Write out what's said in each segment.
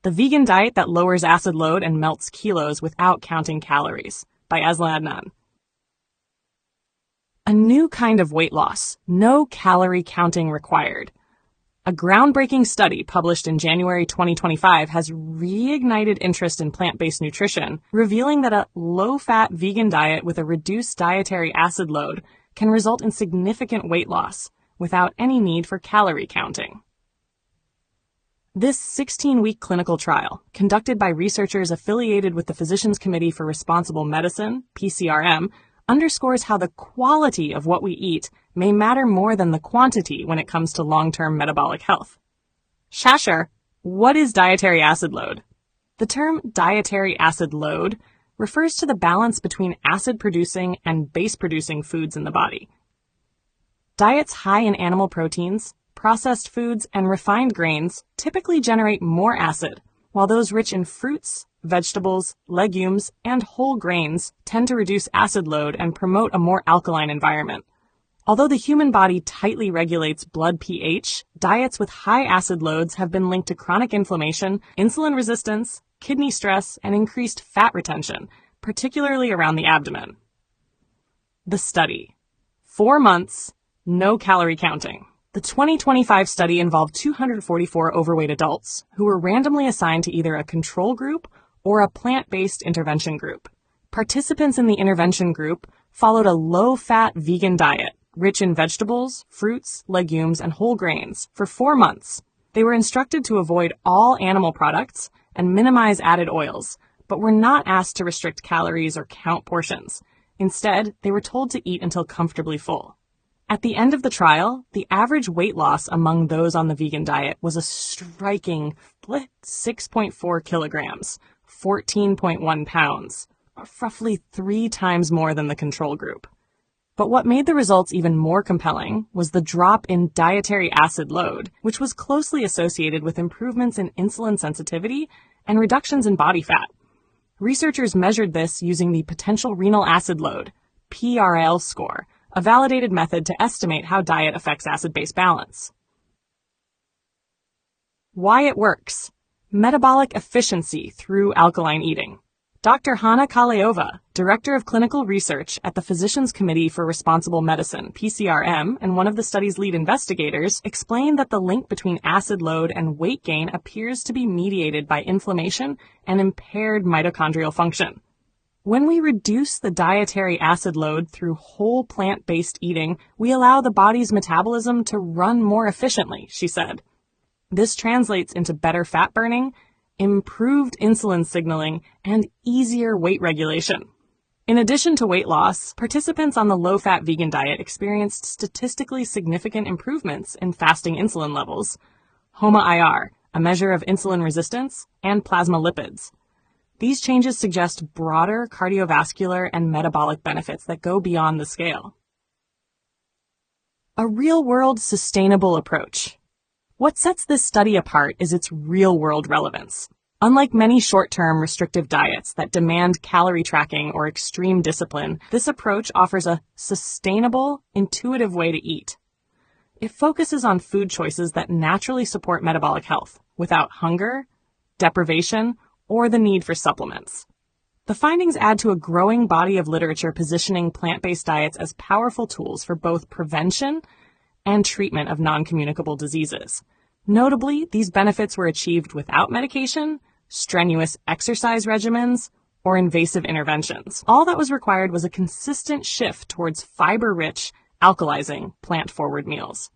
The Vegan Diet That Lowers Acid Load and Melts Kilos Without Counting Calories by Azlan Adnan. A new kind of weight loss, no calorie counting required. A groundbreaking study published in January 2025 has reignited interest in plant-based nutrition, revealing that a low-fat vegan diet with a reduced dietary acid load can result in significant weight loss without any need for calorie counting. This 16-week clinical trial, conducted by researchers affiliated with the Physicians Committee for Responsible Medicine, PCRM, underscores how the quality of what we eat may matter more than the quantity when it comes to long-term metabolic health. Shasher, what is dietary acid load? The term dietary acid load refers to the balance between acid-producing and base-producing foods in the body. Diets high in animal proteins, processed foods, and refined grains typically generate more acid, while those rich in fruits, vegetables, legumes, and whole grains tend to reduce acid load and promote a more alkaline environment. Although the human body tightly regulates blood pH, diets with high acid loads have been linked to chronic inflammation, insulin resistance, kidney stress, and increased fat retention, particularly around the abdomen. The study. 4 months, no calorie counting. The 2025 study involved 244 overweight adults who were randomly assigned to either a control group or a plant-based intervention group. Participants in the intervention group followed a low-fat vegan diet, rich in vegetables, fruits, legumes, and whole grains, for 4 months. They were instructed to avoid all animal products and minimize added oils, but were not asked to restrict calories or count portions. Instead, they were told to eat until comfortably full. At the end of the trial, the average weight loss among those on the vegan diet was a striking 6.4 kilograms, 14.1 pounds, roughly 3 times more than the control group. But what made the results even more compelling was the drop in dietary acid load, which was closely associated with improvements in insulin sensitivity and reductions in body fat. Researchers measured this using the potential renal acid load, PRL score, a validated method to estimate how diet affects acid-base balance. Why it works. Metabolic efficiency through alkaline eating. Dr. Hanna Kaleova, Director of Clinical Research at the Physicians Committee for Responsible Medicine, PCRM, and one of the study's lead investigators, explained that the link between acid load and weight gain appears to be mediated by inflammation and impaired mitochondrial function. When we reduce the dietary acid load through whole plant-based eating, we allow the body's metabolism to run more efficiently, she said. This translates into better fat burning, improved insulin signaling, and easier weight regulation. In addition to weight loss, participants on the low-fat vegan diet experienced statistically significant improvements in fasting insulin levels, HOMA-IR, a measure of insulin resistance, and plasma lipids. These changes suggest broader cardiovascular and metabolic benefits that go beyond the scale. A real-world sustainable approach. What sets this study apart is its real-world relevance. Unlike many short-term restrictive diets that demand calorie tracking or extreme discipline, this approach offers a sustainable, intuitive way to eat. It focuses on food choices that naturally support metabolic health without hunger, deprivation, or the need for supplements. The findings add to a growing body of literature positioning plant-based diets as powerful tools for both prevention and treatment of non-communicable diseases. Notably, these benefits were achieved without medication, strenuous exercise regimens, or invasive interventions. All that was required was a consistent shift towards fiber-rich, alkalizing, plant-forward meals.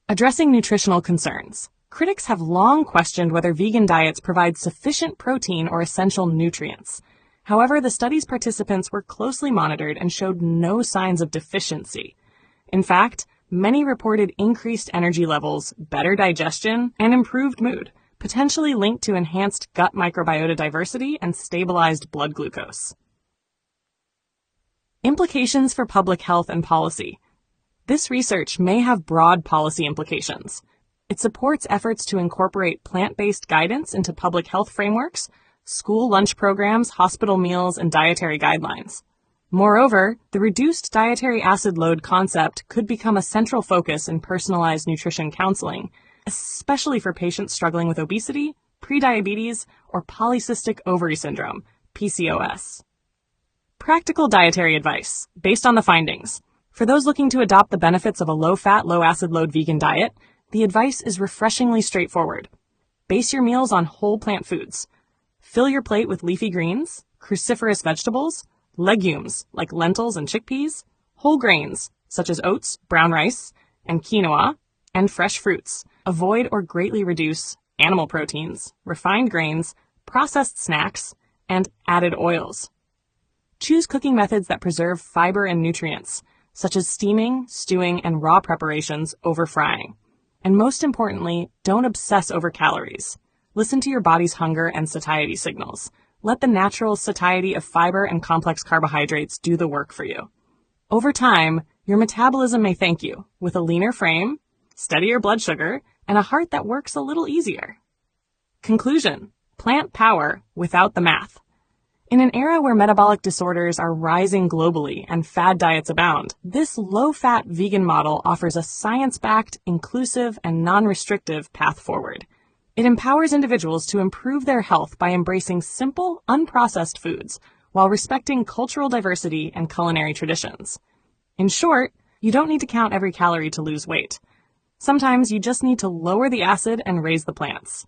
Addressing nutritional concerns. Critics have long questioned whether vegan diets provide sufficient protein or essential nutrients. However, the study's participants were closely monitored and showed no signs of deficiency. In fact, many reported increased energy levels, better digestion, and improved mood, potentially linked to enhanced gut microbiota diversity and stabilized blood glucose. Implications for public health and policy. This research may have broad policy implications. It supports efforts to incorporate plant-based guidance into public health frameworks, school lunch programs, hospital meals, and dietary guidelines. Moreover, the reduced dietary acid load concept could become a central focus in personalized nutrition counseling, especially for patients struggling with obesity, prediabetes, or polycystic ovary syndrome, PCOS. Practical dietary advice, based on the findings. For those looking to adopt the benefits of a low-fat, low-acid load vegan diet, the advice is refreshingly straightforward. Base your meals on whole plant foods. Fill your plate with leafy greens, cruciferous vegetables, legumes like lentils and chickpeas, whole grains such as oats, brown rice, and quinoa, and fresh fruits. Avoid or greatly reduce animal proteins, refined grains, processed snacks, and added oils. Choose cooking methods that preserve fiber and nutrients, such as steaming, stewing, and raw preparations over frying. And most importantly, don't obsess over calories. Listen to your body's hunger and satiety signals. Let the natural satiety of fiber and complex carbohydrates do the work for you. Over time, your metabolism may thank you with a leaner frame, steadier blood sugar, and a heart that works a little easier. Conclusion: plant power without the math. In an era where metabolic disorders are rising globally and fad diets abound, this low-fat vegan model offers a science-backed, inclusive, and non-restrictive path forward. It empowers individuals to improve their health by embracing simple, unprocessed foods while respecting cultural diversity and culinary traditions. In short, you don't need to count every calorie to lose weight. Sometimes you just need to lower the acid and raise the plants.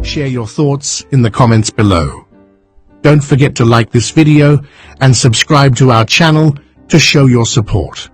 Share your thoughts in the comments below. Don't forget to like this video and subscribe to our channel to show your support.